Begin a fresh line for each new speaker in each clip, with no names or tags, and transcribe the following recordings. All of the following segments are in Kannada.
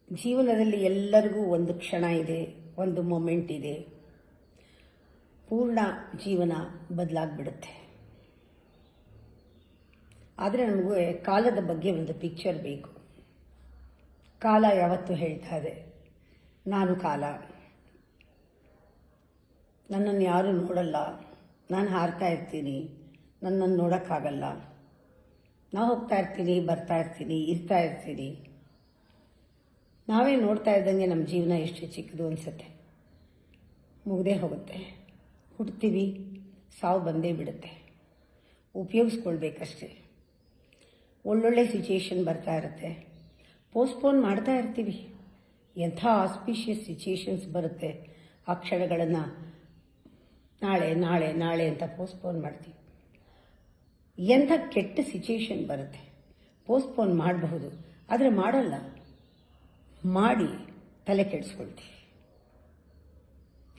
ಜೀವನದಲ್ಲಿ ಎಲ್ಲರಿಗೂ ಒಂದು ಕ್ಷಣ ಇದೆ, ಒಂದು ಮೊಮೆಂಟ್ ಇದೆ. ಪೂರ್ಣ ಜೀವನ ಬದಲಾಗ್ಬಿಡುತ್ತೆ. ಆದರೆ ನಮಗೆ ಕಾಲದ ಬಗ್ಗೆ ಒಂದು ಪಿಕ್ಚರ್ ಬೇಕು. ಕಾಲ ಯಾವತ್ತೂ ಹೇಳ್ತಾ ಇದೆ, ನಾನು ಕಾಲ, ನನ್ನನ್ನು ಯಾರೂ ನೋಡಲ್ಲ, ನಾನು ಹಾರ್ತಾ ಇರ್ತೀನಿ, ನನ್ನನ್ನು ನೋಡೋಕ್ಕಾಗಲ್ಲ, ನಾವು ಹೋಗ್ತಾ ಇರ್ತೀನಿ, ಬರ್ತಾ ಇರ್ತೀನಿ, ಇರ್ತಾ ಇರ್ತೀನಿ. ನಾವೇ ನೋಡ್ತಾ ಇದ್ದಂಗೆ ನಮ್ಮ ಜೀವನ ಎಷ್ಟು ಚಿಕ್ಕದು ಅನಿಸುತ್ತೆ. ಮುಗ್ದೇ ಹೋಗುತ್ತೆ, ಹುಡ್ತೀವಿ, ಸಾವು ಬಂದೇ ಬಿಡುತ್ತೆ. ಉಪಯೋಗಿಸ್ಕೊಳ್ಬೇಕಷ್ಟೆ. ಒಳ್ಳೊಳ್ಳೆ ಸಿಚುಯೇಷನ್ ಬರ್ತಾ ಇರುತ್ತೆ, ಪೋಸ್ಟ್ಪೋನ್ ಮಾಡ್ತಾ ಇರ್ತೀವಿ. ಎಂಥ ಆಸ್ಪಿಷಿಯಸ್ ಸಿಚುಯೇಷನ್ಸ್ ಬರುತ್ತೆ, ಆ ಕ್ಷಣಗಳನ್ನು ನಾಳೆ ನಾಳೆ ನಾಳೆ ಅಂತ ಪೋಸ್ಟ್ಪೋನ್ ಮಾಡ್ತೀವಿ. ಎಂಥ ಕೆಟ್ಟ ಸಿಚುಯೇಷನ್ ಬರುತ್ತೆ, ಪೋಸ್ಟ್ಪೋನ್ ಮಾಡಬಹುದು, ಆದರೆ ಮಾಡಲ್ಲ. ಮಾಡಿ ತಲೆ ಕೆಡಿಸ್ಕೊಳ್ತೀವಿ,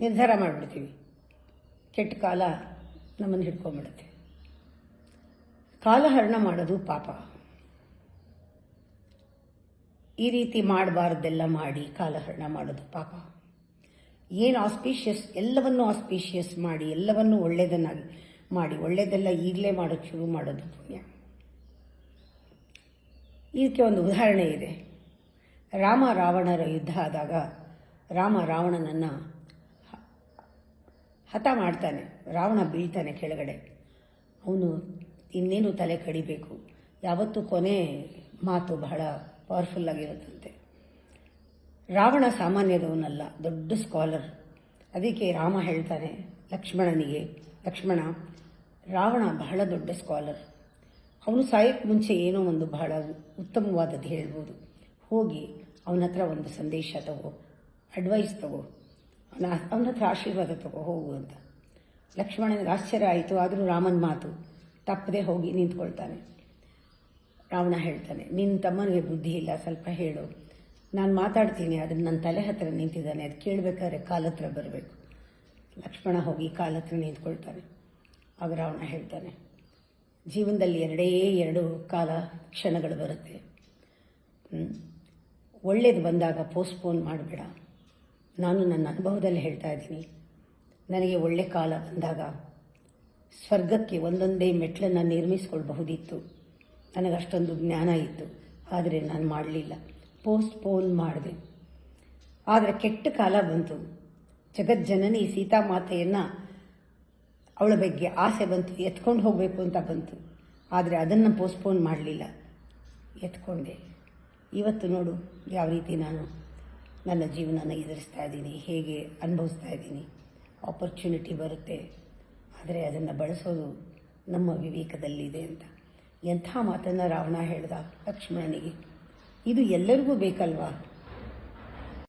ನಿರ್ಧಾರ ಮಾಡಿಬಿಡ್ತೀವಿ. ಕೆಟ್ಟ ಕಾಲ ನಮ್ಮನ್ನು ಹಿಡ್ಕೊಂಡ್ಬಿಡುತ್ತೆ. ಕಾಲಹರಣ ಮಾಡೋದು ಪಾಪ. ಈ ರೀತಿ ಮಾಡಬಾರ್ದೆಲ್ಲ ಮಾಡಿ ಕಾಲಹರಣ ಮಾಡೋದು ಪಾಪ. ಏನು ಆಸ್ಪೀಷಿಯಸ್, ಎಲ್ಲವನ್ನೂ ಆಸ್ಪೀಷಿಯಸ್ ಮಾಡಿ, ಎಲ್ಲವನ್ನೂ ಒಳ್ಳೆಯದನ್ನಾಗಿ ಮಾಡಿ, ಒಳ್ಳೆಯದೆಲ್ಲ ಈಗಲೇ ಮಾಡೋದು ಶುರು ಮಾಡೋದು ಪುಣ್ಯ. ಇದಕ್ಕೆ ಒಂದು ಉದಾಹರಣೆ ಇದೆ. ರಾಮ ರಾವಣರ ಯುದ್ಧ ಆದಾಗ ರಾಮ ರಾವಣನನ್ನು ಹತ ಮಾಡ್ತಾನೆ. ರಾವಣ ಬೀಳ್ತಾನೆ ಕೆಳಗಡೆ. ಅವನು ಇನ್ನೇನು ತಲೆ ಕಡಿಬೇಕು. ಯಾವತ್ತೂ ಕೊನೆ ಮಾತು ಬಹಳ ಪವರ್ಫುಲ್ ಆಗಿರುತ್ತಂತೆ. ರಾವಣ ಸಾಮಾನ್ಯದವನಲ್ಲ, ದೊಡ್ಡ ಸ್ಕಾಲರ್. ಅದಕ್ಕೆ ರಾಮ ಹೇಳ್ತಾನೆ ಲಕ್ಷ್ಮಣನಿಗೆ, ಲಕ್ಷ್ಮಣ, ರಾವಣ ಬಹಳ ದೊಡ್ಡ ಸ್ಕಾಲರ್. ಅವನು ಸಾಯಕ್ಕೆ ಮುಂಚೆ ಏನೋ ಒಂದು ಬಹಳ ಉತ್ತಮವಾದದ್ದು ಹೇಳ್ಬೋದು. ಹೋಗಿ ಅವನ ಹತ್ರ ಒಂದು ಸಂದೇಶ ತಗೋ, ಅಡ್ವೈಸ್ ತಗೋ, ಅವನ ಹತ್ರ ಆಶೀರ್ವಾದ ತಗೋ, ಹೋಗು ಅಂತ. ಲಕ್ಷ್ಮಣನಿಗೆ ಆಶ್ಚರ್ಯ ಆಯಿತು. ಆದರೂ ರಾಮನ ಮಾತು ತಪ್ಪದೆ ಹೋಗಿ ನಿಂತ್ಕೊಳ್ತಾನೆ. ರಾವಣ ಹೇಳ್ತಾನೆ, ನಿನ್ನ ತಮ್ಮನಿಗೆ ಬುದ್ಧಿ ಇಲ್ಲ, ಸ್ವಲ್ಪ ಹೇಳು. ನಾನು ಮಾತಾಡ್ತೀನಿ, ಅದನ್ನು ನನ್ನ ತಲೆ ಹತ್ರ ನಿಂತಿದ್ದಾನೆ, ಅದು ಕೇಳಬೇಕಾದ್ರೆ ಕಾಲ ಹತ್ರ ಬರಬೇಕು. ಲಕ್ಷ್ಮಣ ಹೋಗಿ ಕಾಲ ಹತ್ರ ನಿಂತ್ಕೊಳ್ತಾನೆ. ಆಗ ರಾವಣ ಹೇಳ್ತಾನೆ, ಜೀವನದಲ್ಲಿ ಎರಡು ಕಾಲ ಕ್ಷಣಗಳು ಬರುತ್ತೆ. ಒಳ್ಳೇದು ಬಂದಾಗ ಪೋಸ್ಟ್ಪೋನ್ ಮಾಡಬೇಡ. ನಾನು ನನ್ನ ಅನುಭವದಲ್ಲಿ ಹೇಳ್ತಾ ಇದ್ದೀನಿ. ನನಗೆ ಒಳ್ಳೆ ಕಾಲ ಬಂದಾಗ ಸ್ವರ್ಗಕ್ಕೆ ಒಂದೊಂದೇ ಮೆಟ್ಲನ್ನು ನಿರ್ಮಿಸ್ಕೊಳ್ಬಹುದಿತ್ತು. ನನಗಷ್ಟೊಂದು ಜ್ಞಾನ ಇತ್ತು, ಆದರೆ ನಾನು ಮಾಡಲಿಲ್ಲ, ಪೋಸ್ಟ್ಪೋನ್ ಮಾಡಿದೆ. ಆದರೆ ಕೆಟ್ಟ ಕಾಲ ಬಂತು. ಜಗಜ್ಜನನಿ ಸೀತಾಮಾತೆಯನ್ನು, ಅವಳ ಬಗ್ಗೆ ಆಸೆ ಬಂತು, ಎತ್ಕೊಂಡು ಹೋಗಬೇಕು ಅಂತ ಬಂತು. ಆದರೆ ಅದನ್ನು ಪೋಸ್ಟ್ಪೋನ್ ಮಾಡಲಿಲ್ಲ, ಎತ್ಕೊಂಡೆ. ಇವತ್ತು ನೋಡು ಯಾವ ರೀತಿ ನಾನು ನನ್ನ ಜೀವನನ ಎದುರಿಸ್ತಾ ಇದ್ದೀನಿ, ಹೇಗೆ ಅನುಭವಿಸ್ತಾ ಇದ್ದೀನಿ. ಆಪರ್ಚುನಿಟಿ ಬರುತ್ತೆ, ಆದರೆ ಅದನ್ನು ಬಳಸೋದು ನಮ್ಮ ವಿವೇಕದಲ್ಲಿದೆ ಅಂತ. ಎಂಥ ಮಾತನ್ನು ರಾವಣ ಹೇಳ್ದ ಲಕ್ಷ್ಮಣನಿಗೆ. ಇದು ಎಲ್ಲರಿಗೂ ಬೇಕಲ್ವಾ?